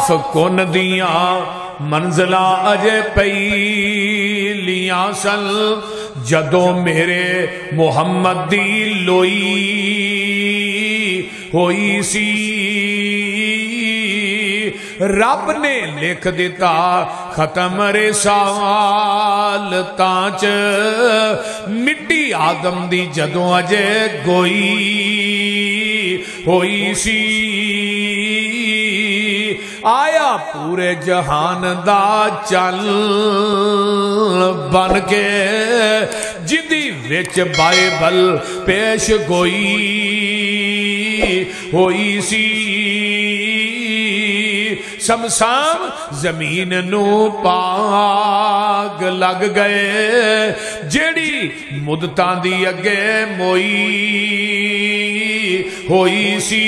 معاف کن دیاں منزلہ اجے پہلیاں سن جدوں میرے محمد دی لوئی ہوئی سی رب نے لکھ دیتا ختم رسالتاں چ مٹی آدم دی جدوں اجے گوئی ہوئی سی آیا پورے جہان دا چل بن کے جدی وچ بائبل پیش گوئی ہوئی سی شمشان زمین نو پاگ لگ گئے جیڑی مدتاں دی اگے موئی ہوئی سی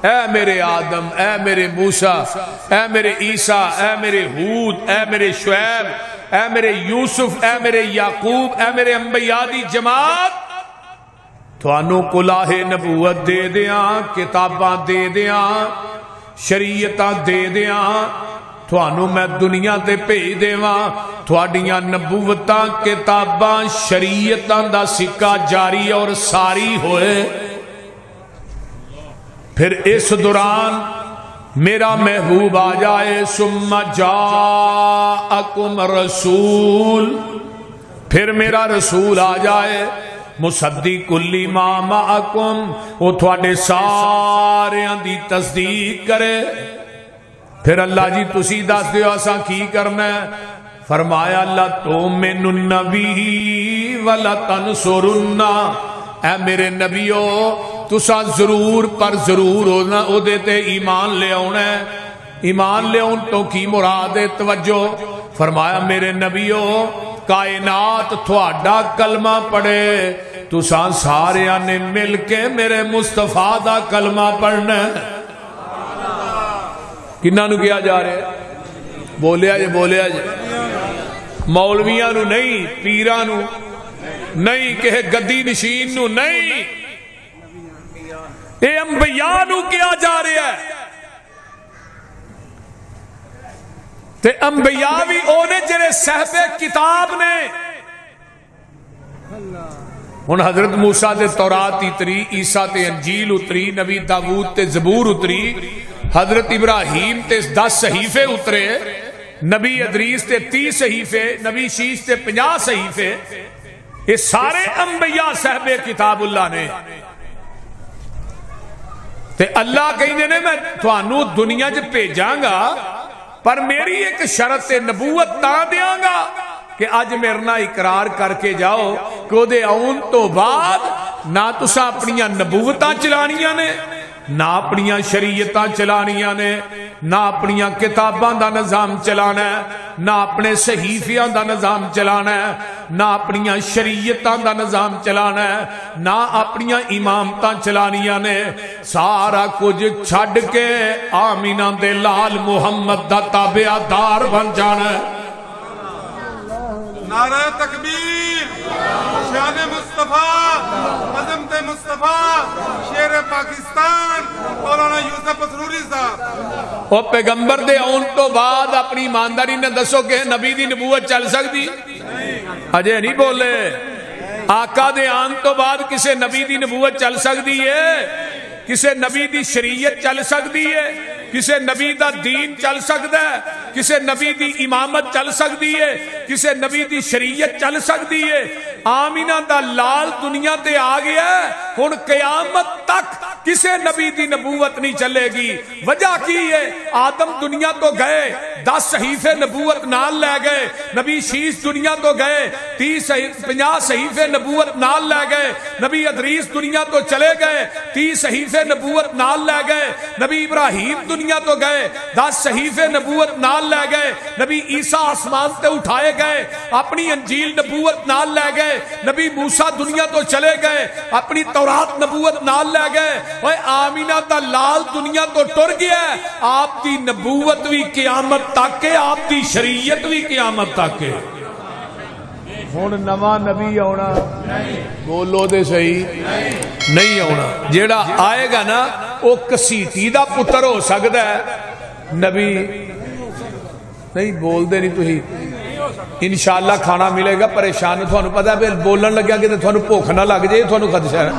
اے میرے آدم اے میرے موسیٰ اے میرے عیسیٰ اے میرے ہود اے میرے شعیب اے میرے یوسف اے میرے یعقوب اے میرے انبیاء دی جماعت تھانو کلاہ نبوت دے دیاں کتاباں دے دیاں شریعتاں دے دیاں تھانو میں دنیا تے بھیج دیواں تھوڑیاں نبوتاں کتاباں شریعتاں دا سکہ جاری اور ساری ہوئے پھر اس دوران میرا محبوب آ جائے ثم جاءکم رسول پھر میرا رسول آ جائے مصدق لما معکم وہ تھوڑے سارے دی تصدیق کرے پھر اللہ جی تسی دس دیو اساں کی کرنا ہے فرمایا اللہ تؤمنوا النبی ولا تنصروا اے میرے نبیو تساں ضرور پر ضرور ہونا او دیتے ایمان لے آنا ہے ایمان لے آن تو کی مراد توجہ فرمایا میرے نبیو کائنات تھوڑا کلمہ پڑھے تساں سارے نے مل کے میرے مصطفیٰ دا کلمہ پڑھنا ہے کنہ نو کیا جا رہے ہیں بولیا جے مولویاں نو نہیں پیران نو نہیں کہ گدی نشین نو نہیں اے انبیاء نو کیا جا رہا ہے تے انبیاء بھی اونے جرے صحب کتاب نے ان حضرت موسیٰ تے تورات اتری عیسیٰ تے انجیل اتری نبی داود تے زبور اتری حضرت ابراہیم تے 10 صحیفے اترے نبی ادریس تے 30 صحیفے نبی شیش تے 50 صحیفے یہ سارے انبیاء صحب کتاب اللہ نے تے اللہ کہیں نے میں توانو دنیا جب بھیجاں گا پر میری ایک شرط نبوت تا دیاں گا کہ آج میرنا اقرار کر کے جاؤ کہ وہ دے آؤن تو بعد نہ تسا اپنیاں نبوتاں چلانیاں نے نہ اپنیاں شریعتاں چلانیاں نے نہ اپنیاں کتاباں دا نظام چلانا ہے نہ اپنے صحیفیاں دا نظام چلانا ہے نہ اپنیاں شریعتاں دا نظام چلانا ہے نہ اپنیاں امامتاں چلانیاں نے سارا کچھ چھڑ کے آمینہ دے لال محمد دا تابعہ دار بن جانا ہے نعرہ تکبیر شان مصطفیٰ عظمت مصطفیٰ شیر پاکستان مولانا یوسف اسروری صاحب وہ پیغمبر دے آن تو بعد اپنی ایمانداری نے دسو کہ نبی دی نبوت چل سکتی اجے نہیں بولے آقا دے آن تو بعد کسے نبی دی نبوت چل سکتی ہے کسے نبی دی شریعت چل سکتی ہے کسے نبی دا دین چل سکتا ہے کسے نبی دی امامت چل سکتی ہے کسے نبی دی شریعت چل سکتی ہے آمینہ دا لال دنیا تے آ گیا ہے ہن قیامت تک کسے نبی دی نبوت نہیں چلے گی وجہ کی ہے آدم دنیا تو گئے 10 صحیفے نبوت نال لے گئے نبی شیش دنیا تو گئے 50 صحیفے نبوت نال لے گئے نبی ادریس دنیا تو چلے گئے 30 صحیفے نبوت نال لے گئے نبی ابراہیم دنیا تو گئے 10 صحیفے نبوت نال لے گئے نبی عیسیٰ آسمان تے اٹھائے گئے اپنی انجیل نبوت نال لے گئے نبی موسیٰ دنیا تو چلے گئے اپنی تورات نبوت نال لے گئے اوے آمینہ دا لال دنیا تو ٹر گیا ہے آپ دی نبوت بھی قیامت تک ہے آپ دی شریعت بھی قیامت تک ہے ہن نواں نبی آنا بولو دے صحیح نہیں آنا جیڑا آئے گا نا وہ کسیٹی دا پتر ہو سکتا ہے نبی نہیں بول دے نہیں تھی انشاءاللہ کھانا ملے گا پریشان تھانوں پتہ ہے بولن لگیا کہ تھانوں بھوک نہ لگ جائے تھانوں خدشہ ہے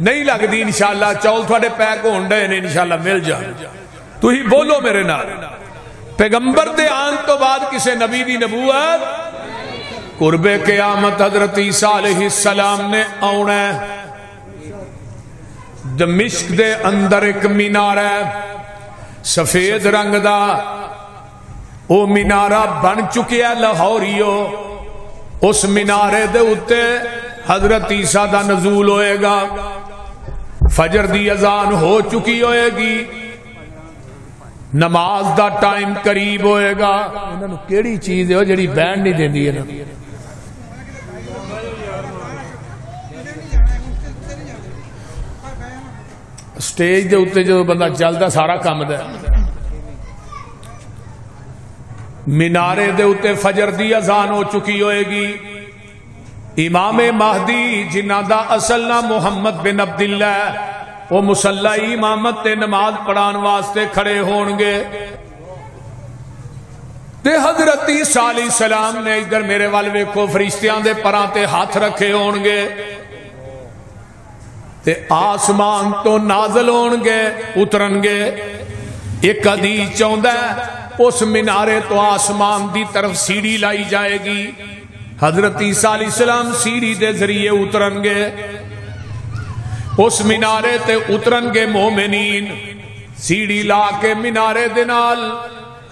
نہیں لگتی انشاءاللہ چول تھوڑے پیک ہون ڈے نے انشاءاللہ مل جائے تو ہی بولو میرے نال پیغمبر دے آن تو بعد کسے نبی دی نبوت قرب قیامت حضرت عیسیٰ علیہ السلام نے آنا ہے دمشق دے اندر ایک مینار ہے سفید رنگ دا وہ مینارہ بن چکے ہے لاہوریو اس مینارے دے اتے حضرت عیسیٰ دا نزول ہوئے گا فجر دی اذان ہو چکی ہوئے گی نماز دا ٹائم قریب ہوئے گا انہوں نے کیڑی چیز ہے جڑی بینڈ نہیں دین دی ہے نا سٹیج دے اتے جو بندہ چلدا سارا کام دا مینارے دے اتے فجر دی اذان ہو چکی ہوئے گی امام مہدی جنہ دا اصل نام محمد بن عبداللہ وہ مصلی امامت تے نماز پڑھان واسطے کھڑے ہونگے تے حضرت عیسیٰ علیہ السلام نے ادھر میرے والوے کو فرشتیاں دے پران تے ہاتھ رکھے ہونگے تے آسمان تو نازل ہونگے اترنگے ایک حدیث چاہندہ ہے اس مینارے تو آسمان دی طرف سیڑھی لائی جائے گی حضرت عیسیٰ علیہ السلام سیڑھی دے ذریعے اترنگے اس مینارے تے اترنگے مومنین سیڑھی لا کے مینارے دے نال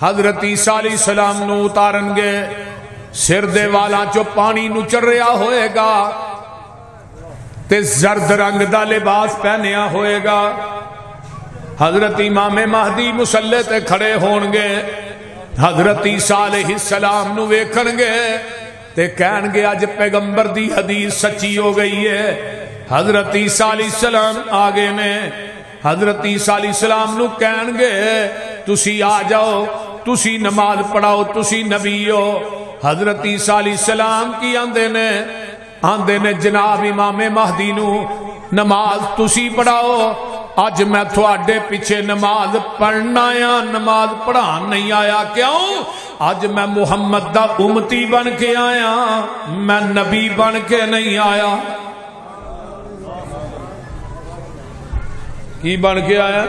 حضرت عیسیٰ علیہ السلام نو اتارنگے سر دے والا جو پانی نو چر رہا ہوئے گا تے زرد رنگ دا لباس پہنیا ہوئے گا حضرت امام مہدی مصلی تے کھڑے ہونگے حضرت عیسیٰ علیہ السلام نو ویکھنگے تے کہنگے آج پیغمبر دی حدیث سچی ہو گئی ہے حضرت عیسیٰ علیہ السلام آگے نے حضرت عیسیٰ علیہ السلام نو کہنگے تسی آ جاؤ تسی نماز پڑھاؤ تسی نبی ہو حضرت عیسیٰ علیہ السلام کی آندے نے جناب امام مہدی نو نماز تسی پڑھاؤ آج میں تھوڑے پیچھے نماز پڑھنا آیا نماز پڑھان نہیں آیا کیوں آج میں محمد دا امتی بن کے آیا میں نبی بن کے نہیں آیا کی بن کے آیا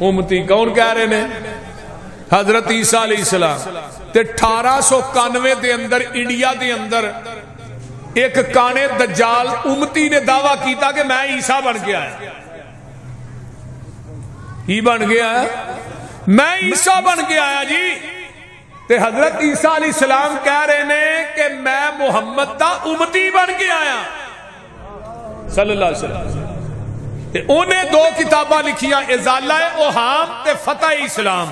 امتی کون کہہ رہے نے حضرت عیسیٰ علیہ السلام تے 1891 دے اندر انڈیا دے اندر ایک کانے دجال امتی نے دعویٰ کیتا کہ میں عیسیٰ بن کے آیا ہی بن گیا ہے میں عیسیٰ بن کے آیا جی تے حضرت عیسیٰ علیہ السلام کہہ رہے نے کہ میں محمد دا امتی بن کے آیا صلی اللہ علیہ وسلم تے انہیں 2 کتاباں لکھیاں ازالہ اوہام تے فتح اسلام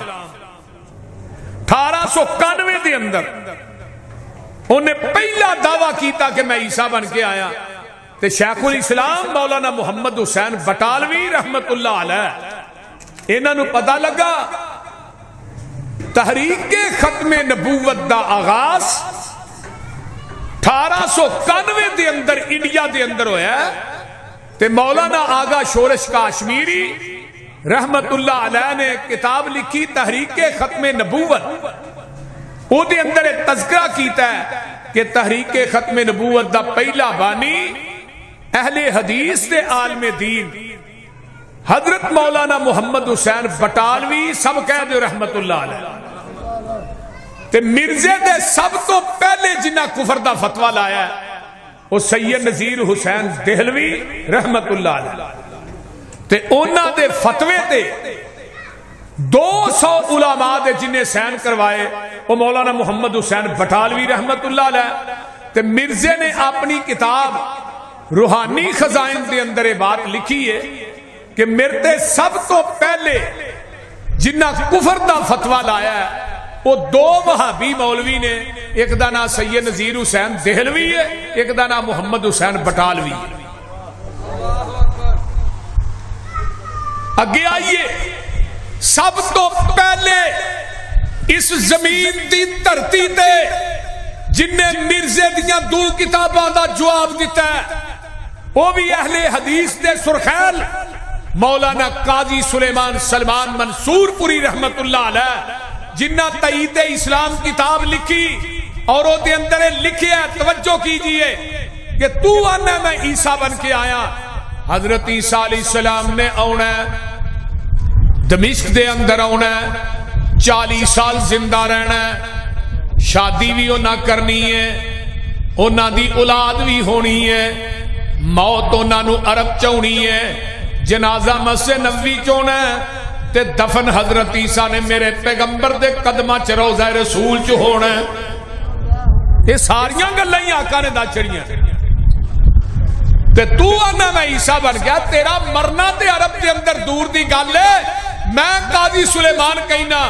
1891 دے اندر انہیں پہلا دعویٰ کیتا کہ میں عیسیٰ بن کے آیا تے شیخ الاسلام مولانا محمد حسین بٹالوی رحمت اللہ علیہ انہاں نو پتہ لگا تحریک ختم نبوت دا آغاز 1891 دے اندر انڈیا دے اندر ہویا ہے تے مولانا آغا شورش کاشمیری رحمت اللہ علیہ نے کتاب لکھی تحریک ختم نبوت او دے اندر ایک تذکرہ کیتا ہے کہ تحریک ختم نبوت دا پہلا بانی اہل حدیث دے عالم دین حضرت مولانا محمد حسین بٹالوی سب کہہ دے رحمت اللہ علیہ تے مرزے دے سب تو پہلے جنہ کفر دا فتوہ لایا ہے وہ سید نذیر حسین دہلوی رحمت اللہ علیہ تے اونا دے فتوے تے 200 علماء دے جنہیں سین کروائے وہ مولانا محمد حسین بٹالوی رحمت اللہ علیہ تے مرزے نے اپنی کتاب روحانی خزائن دے اندر بات لکھی ہے کہ مرتے سب تو پہلے جنہ کفر دا فتوہ لایا ہے وہ 2 وہابی مولوی نے ایک دا نام سید نذیر حسین دہلوی ہے ایک دا نام محمد حسین بٹالوی ہے اگے آئیے سب تو پہلے اس زمین دی دھرتی تے جن نے مرزے دیاں دو کتاباں دا جواب دیتا ہے وہ بھی اہل حدیث دے سرخیل مولانا قاضی سلیمان سلمان منصور پوری رحمت اللہ علیہ جنہ تائید اسلام کتاب لکھی اور وہ دے اندر لکھے ہے، توجہ کیجئے کہ تو آنا میں عیسیٰ بن کے آیا. حضرت عیسیٰ علیہ السلام نے آنا دمشق دے اندر آنا 40 سال زندہ رہنا ہے، شادی بھی نہ کرنی ہے، انہاں دی اولاد بھی ہونی ہے، موت انہاں نو عرب چونی ہے، جنازہ مسجد نبوی چونا ہے تے دفن حضرت عیسیٰ نے میرے پیغمبر دے قدمہ چ روضہ رسول چ ہونا ہے. یہ ساریاں گلاں ہی آقا نے دس چھڑیاں تے تو آنا میں عیسیٰ بن گیا. تیرا مرنا تے عرب دے اندر دور دی گل ہے. میں قاضی سلیمان کہنا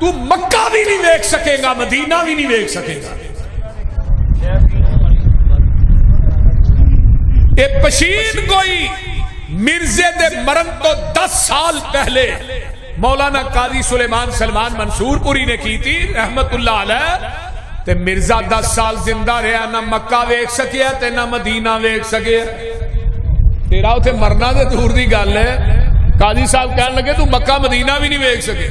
تو مکہ بھی نہیں دیکھ سکے گا، مدینہ بھی نہیں دیکھ سکے گا. اے پشین کوئی مرزے دے مرن تو 10 سال پہلے مولانا قاضی سلیمان سلمان منصور پوری نے کی تھی رحمت اللہ علیہ. تے مرزا 10 سال زندہ رہا، نہ مکہ ویکھ سکیا تے نہ مدینہ ویکھ سکیا. تیرا اتھے مرنا دے دور دی گل ہے. قاضی صاحب کہنے لگے تو مکہ مدینہ بھی نہیں ویکھ سکے.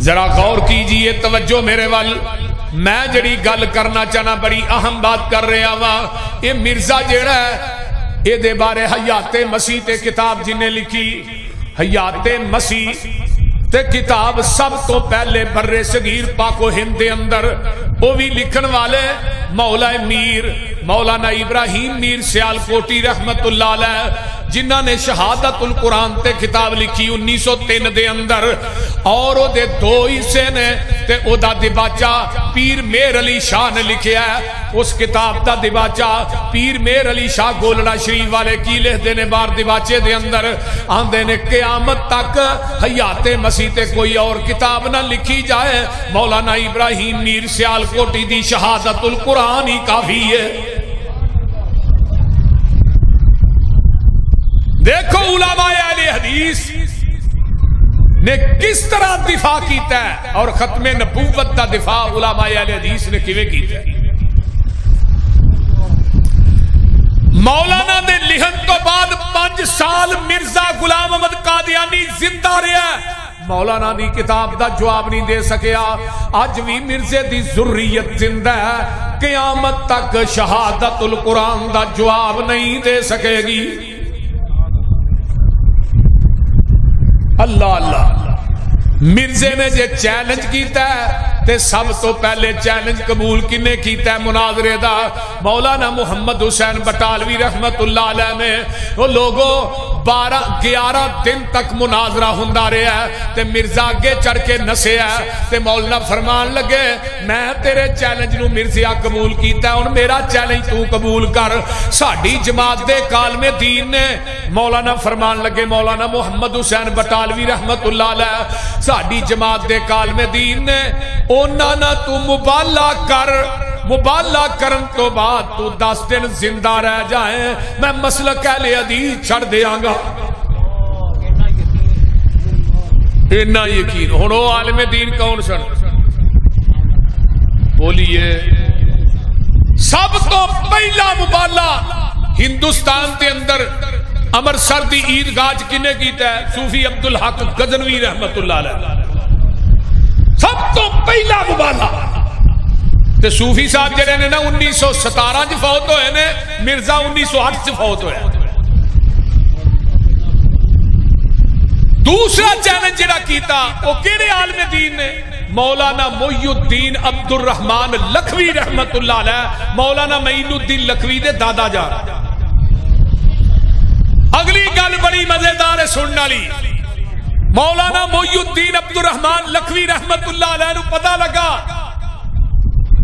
ذرا غور کیجئے، توجہ میرے وال. میں جڑی گل کرنا چاہنا بڑی اہم بات کر رہا ہوں. یہ مرزا جیڑا ہے یہ دے بارے حیات مسیح تے کتاب جن نے لکھی. حیات مسیح تے کتاب سب تو پہلے بر صغیر پاک و ہند دے اندر وہ بھی لکھن والے مولا میر مولانا ابراہیم میر سیالکوٹی رحمت اللہ علیہ جنہ نے شہادت القرآن تے کتاب لکھی 1903 دے اندر. اور وہ دے 2 حصے نے تے او دا دباچہ پیر میر علی شاہ نے لکھیا ہے. اس کتاب دا دباچہ پیر میر علی شاہ گولڑا شریف والے کی لکھ دینے بار دباچے دے اندر آندے نے قیامت تک حیات مسیح تے کوئی اور کتاب نہ لکھی جائے، مولانا ابراہیم میر سیالکوٹی دی شہادت القرآن ہی کافی ہے. دیکھو علماء اہل حدیث نے کس طرح دفاع کیتا ہے اور ختم نبوت دا دفاع علماء اہل حدیث نے کیویں کیتا ہے. مولانا دے لکھن تو بعد 5 سال مرزا غلام احمد قادیانی زندہ رہا. مولانا دی کتاب دا جواب نہیں دے سکیا. اج بھی مرزے دی ذریت زندہ ہے، قیامت تک شہادت القرآن دا جواب نہیں دے سکے گی. اللہ اللہ. مرزے نے جے چیلنج کیتا ہے تے سب تو پہلے چیلنج قبول کنے کیتا ہے مناظرے دا؟ مولانا محمد حسین بٹالوی رحمت اللہ علیہ نے. وہ لوگوں 11 دن تک مناظرہ ہوندا رہا ہے تے مرزا اگے چڑھ کے نسیا تے مولانا فرمان لگے میں تیرے چیلنج نو مرزیا قبول کیتا ہے، ہن میرا چیلنج تو قبول کر. ساڈی جماعت دے کالم دین نے مولانا فرمان لگے مولانا محمد حسین بٹالوی رحمت اللہ علیہ ساڈی جماعت دے کالم دین نے اونا نہ تو مبالغہ کر، مبالغہ کرن تو بعد تو 10 دن زندہ رہ جائیں میں مسلک اہل حدیث چھڑ دیاں گا. اتنا یقین. ہن او عالم دین کون سن؟ بولیے. سب تو پہلا مبالغہ ہندوستان کے اندر امرتسر دی عیدگاہ کنے کیتا ہے؟ صوفی عبدالحق غزنوی رحمت اللہ علیہ. سب تو پہلا مبالغہ. تے صوفی صاحب جڑے نے نا 1917 چ فوت ہوئے نے، مرزا 1908 چ فوت ہویا. دوسرا چیلنج جڑا کیتا وہ کیڑے عالم دین نے؟ مولانا محی الدین عبد الرحمان لکھوی رحمت اللہ علیہ، مولانا معین الدین لکھوی دے دادا جان. اگلی گل بڑی مزیدار ہے سننے والی. مولانا محی الدین عبد الرحمان لکھوی رحمت اللہ علیہ نو پتہ لگا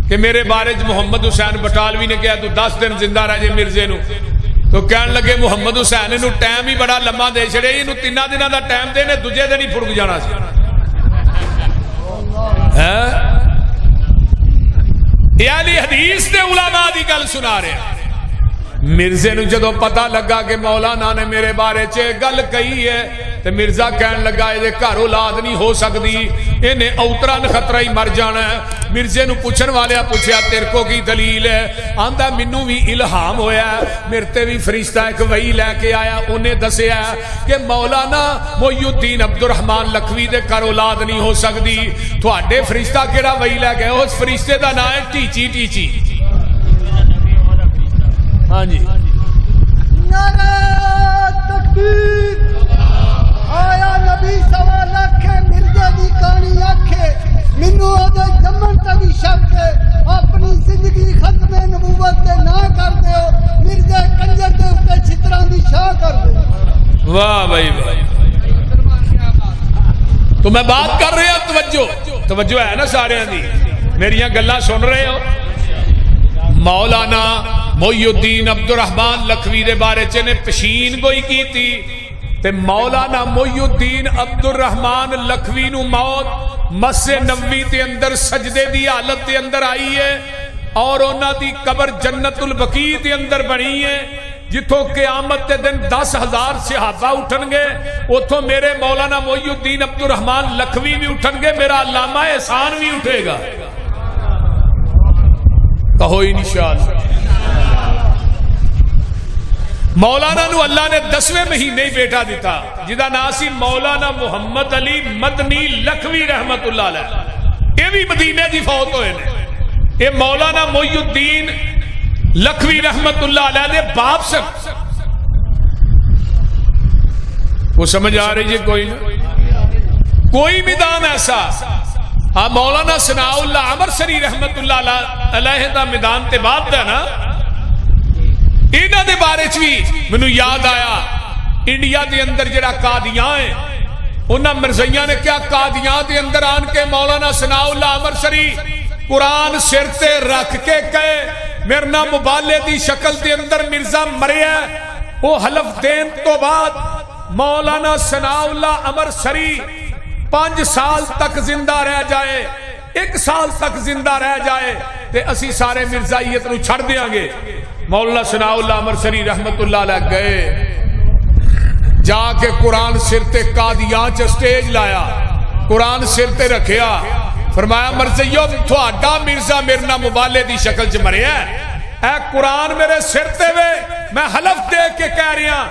کہ میرے بارے محمد حسین بٹالوی نے کہا تو 10 دن زندہ رہ جے مرزے نو. تو کہنے لگے محمد حسین نو ٹائم ہی بڑا لمبا دے چھڑے، اینو 3 دنوں دا ٹائم دے نے، دوجے دن ہی پھڑک جانا سی. یہ اہل حدیث دے علماء دی گل سنا رہے ہیں. مرزے نو جدو پتا لگا کہ مولانا نے میرے بارے چے گل کہی ہے تے مرزا کہن لگا یہ گھر اولاد نہیں ہو سکتی، انہیں اوترا خطرہ ہی مر جانا ہے۔ مرزے نو پوچھن والے پوچھیا تیرے کو کی دلیل ہے؟ آندا مینوں بھی الہام ہویا ہے، میرے تے بھی فرشتہ ایک وحی لے کے آیا، انہیں دسیا کہ مولانا محی الدین عبد الرحمن لکھوی دے گھر اولاد نہیں ہو سکتی۔ تواڈے فرشتہ کیڑا وحی لے گئے؟ اس فرشتے دا نام ہے ٹیچی ٹیچی۔ ہاں جی، نعرہ تکبیر۔ آیا نبی سوا لکھے مرزے دی کہانی آکھے، مینوں اودے جمن تے بھی شک ہے، اپنی زندگی ختم نبوت تے نہ کر دیو، مرزے کنجر دے اوتے چھتراں دی شاہ کر دیو۔ واہ بھائی واہ، تو میں بات کر رہا توجہ ہے نا سارے دی، میریاں گلاں سن رہے ہو؟ مولانا محی الدین عبد الرحمن لکھوی دے بارے چ نے پشین گوئی کی تھی تے مولانا محی الدین عبد الرحمن لکھوی نو موت مسجد نبوی دے اندر سجدے دی حالت دے اندر آئی ہے اور انہاں دی قبر جنت البقیع دے اندر بنی ہے، جتوں قیامت دے دن 10,000 صحابہ اٹھن گے، اتوں میرے مولانا محی الدین عبد الرحمن لکھوی بھی اٹھن گے، میرا علامہ احسان بھی اٹھے گا۔ کہو انشاءاللہ۔ مولانا نو اللہ نے 10ویں مہینے ہی بیٹا دیتا جدا نام سی مولانا محمد علی مدنی لکھوی رحمت اللہ علیہ، یہ بھی مدینے دی فوت ہوئے نے۔ یہ مولانا محی الدین لکھوی رحمت اللہ علیہ دے باپ سے وہ سمجھ آ رہی ہے کوئی نہ کوئی میدان ایسا مولانا ثناء اللہ امرسری رحمت اللہ علیہ دا میدان تے بات دا نا، انہاں دے بارے چ بھی مینوں یاد آیا انڈیا دے اندر جڑا قادیاں ہے، انہاں مرزیاں نے کیا قادیاں دے اندر آن کے مولانا ثناء اللہ امرسری قرآن سر تے رکھ کے کہے میرے نام مبالے دی شکل دے اندر مرزا مریا، وہ حلف دین تو بعد مولانا ثناء اللہ امرسری 5 سال تک زندہ رہ جائے، 1 سال تک زندہ رہ جائے تے اسی سارے مرزائیت نو چھڑ دیاں گے۔ مولانا ثناء اللہ امرسری رحمت اللہ علیہ گئے، جا کے قرآن سر تے قادیان چ سٹیج لایا، قرآن سر تے رکھیا، فرمایا مرزیو تھوڑا مرزا میرے نام مبالے دی شکل چ مریا ہے، اے قرآن میرے سر تے وے، میں حلف دے کے کہہ رہا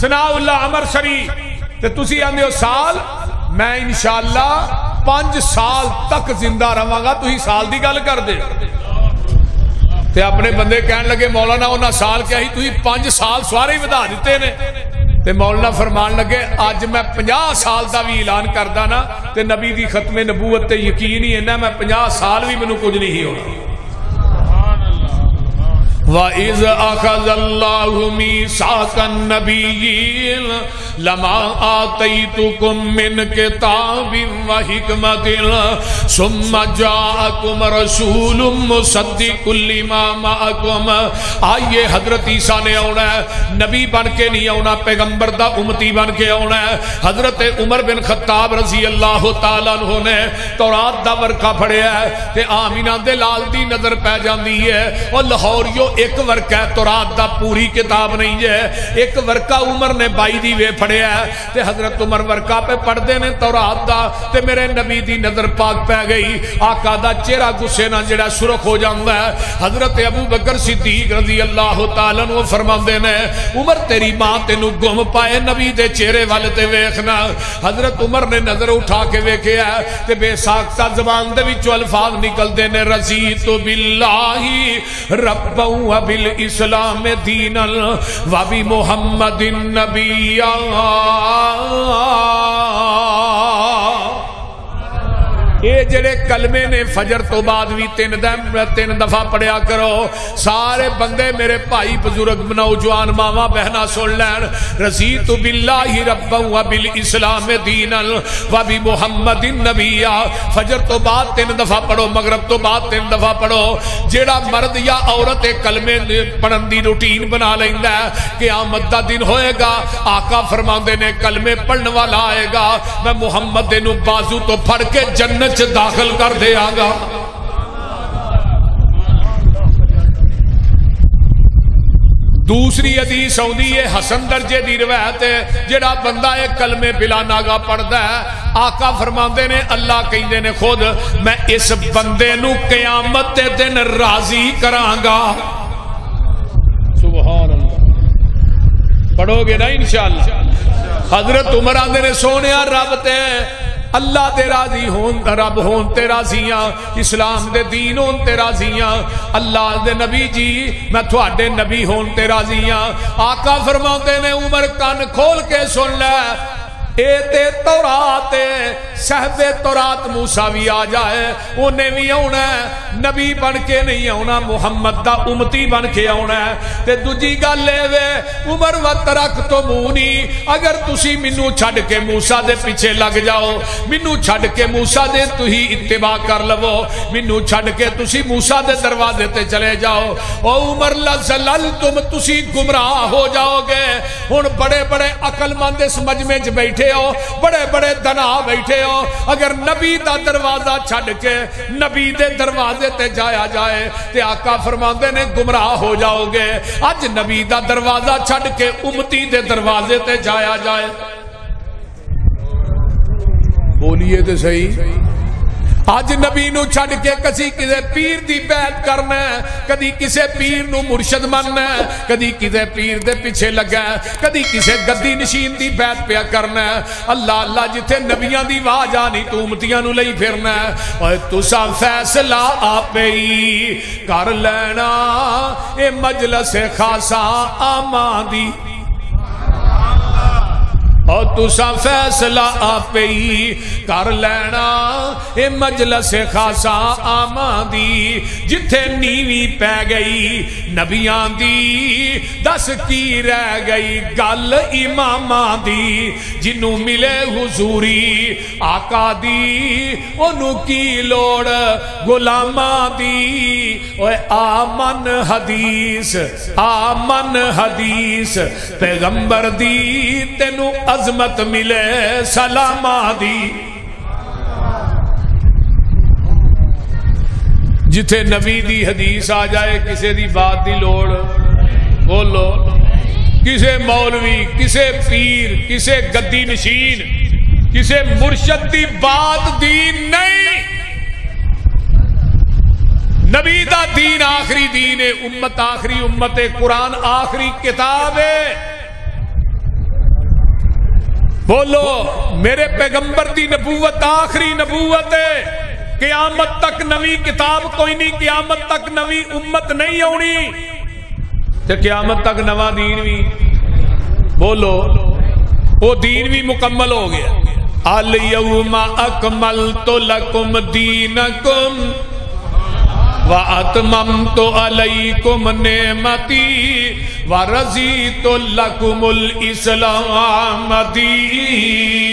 ثناء اللہ امرسری تے تسی آندے ہو سال، میں انشاءاللہ 5 سال تک زندہ رہاں گا، تسی سال دی گل کر دے۔ تے اپنے بندے کہن لگے مولانا انہاں سال کیا ہی تسی 5 سال سوارے ہی ودا دیتے نے۔ تے مولانا فرمان لگے آج میں 50 سال دا بھی اعلان کردا نا تے نبی دی ختم نبوت تے یقین ہی ہے نا، میں 50 سال بھی مینوں کچھ نہیں ہونا۔ وَإِذْ أَخَذَ اللَّهُ مِيثَاقَ النَّبِيِّينَ لَمَا آتَيْتُكُم مِّن كِتَابٍ وَحِكْمَةٍ ثُمَّ جَاءَكُمْ رَسُولٌ مُصَدِّقٌ لِّمَا مَعَكُمْ۔ آئیے حضرت عیسیٰ نے آنا ہے، نبی بن کے نہیں آنا، پیغمبر دا امتی بن کے آنا ہے۔ حضرت عمر بن خطاب رضی اللہ تعالیٰ عنہ نے تورات دا ورقہ پڑھیا ہے تے آمینہ دے لال دی نظر پہ جاندی ہے، اور لاہوریو ایک ورقہ ہے تورات دا پوری کتاب نہیں ہے، ایک ورقہ عمر نے 22 دی وے پڑھیا ہے تے حضرت عمر ورقہ پہ پڑھ دے نے تورات دا تے میرے نبی دی نظر پاک پہ گئی، آقا دا چہرہ غصے نہ جڑا سرخ ہو جاندا ہے۔ حضرت ابو بکر صدیق رضی اللہ تعالیٰ عنہ فرماندے نے عمر تیری ماں تینو گم پائے نبی دے چہرے والے تے ویکھنا۔ حضرت عمر نے نظر اٹھا کے ویکھیا تے بے ساختہ زبان دے وچوں الفاظ نکلدے نے رضیت باللہ ربا وبالاسلام دینا وبمحمد نبیا۔ یہ جڑے کلمے نے فجر تو بعد بھی 3 دفعہ پڑھیا کرو، سارے بندے میرے بھائی بزرگ نوجوان ماواں بہنا سن لین، رضیت باللہ ربا وبالاسلام دینا وبمحمد نبیا۔ فجر تو بعد 3 دفعہ پڑھو، مغرب تو بعد 3 دفعہ پڑھو۔ جیڑا مرد یا عورت کلمے پڑھن دی روٹین بنا لیندا ہے، قیامت دا دن ہوئے گا، آقا فرماندے نے کلمے پڑھن والا آئے گا، میں محمد دے نو بازو تو پھڑ کے جنت داخل کر دے آگا۔ دوسری حدیث آندی ہے حسن درجے دی روایت ہے جڑا بندہ ایک کلمے بلا ناغا پڑھدا ہے آقا فرماندے نے اللہ کہندے نے خود میں اس بندے نو قیامت دے دن راضی کراں گا سبحان اللہ پڑھو گے نا انشاءاللہ حضرت عمر آندے نے سونیا رب تے اللہ تے راضی ہون رب ہون تے راضیاں اسلام دے دین ہون تے راضیاں اللہ دے نبی جی میں تھوڑے نبی ہون تے راضیاں آقا فرماتے نے عمر کان کھول کے سن لے اے تے تورات صاحب تورات موسیٰ بھی آ جائے انہیں بھی آنا ہے نبی بن کے نہیں آنا محمد دا امتی بن کے آنا ہے تے دوجی گل لے وے عمر وترک تو مونی اگر تسی منو چھڑ کے موسیٰ دے پیچھے لگ جاؤ منو چھڑ کے موسیٰ دے تو ہی اتباع کر لو منو چھڑ کے تسی موسیٰ دے دروازے تے چلے جاؤ او عمر لزلل تم تسی گمراہ ہو جاؤ گے ہن بڑے بڑے عقل مند اس مجمع چ بیٹھے ہو بڑے بڑے دنا بیٹھے ہو اگر نبی دا دروازہ چھڑ کے نبی دے دروازے تے جایا جائے تے آقا فرماندے نے گمراہ ہو جاؤ گے اج نبی دا دروازہ چھڑ کے امتی دے دروازے تے جایا جائے بولیے تے صحیح آج نبی نو چھڑ کے کسی کسے پیر دی بیعت کرنا ہے کدی کسے پیر نو مرشد مننا ہے کدی کسے پیر دے پیچھے لگا ہے کدی کسے گدی نشین دی بیعت پیا کرنا ہے اللہ اللہ جتھے نبیاں دی واج آنی تو امتیاں نو لئی پھرنا ہے اور تسا فیصلہ آپے ہی کر لینا اے مجلس خاصا آمان دی اور تسا فیصلہ آپ ہی کر لینا اے مجلس خاصا آمان دی جتھے نیوی پہ گئی نبیاں دی دس کی رہ گئی گل امامان دی جنوں ملے حضوری آقا دی انہوں کی لوڑ غلامان دی اوے آمن حدیث پیغمبر دی تینوں عظمت ملے سلام دی جتھے نبی دی حدیث آ جائے کسے دی بات دی لوڑ بولو کسے مولوی کسے پیر کسے گدی نشین کسے مرشد دی بات دی نہیں نبی دا دین آخری دین ہے امت آخری امت ہے قرآن آخری کتاب ہے بولو میرے پیغمبر دی نبوت آخری نبوت ہے قیامت تک نوی کتاب کوئی نہیں قیامت تک نوی امت نہیں آنی تے قیامت تک نوا دین بھی بولو وہ دین بھی مکمل ہو گیا الیوم اکملت لکم دینکم وَأَتْمَمْتُ عَلَيْكُمْ نِعْمَتِي وَرَضِيتُ لَكُمُ الْإِسْلَامَ دِينًا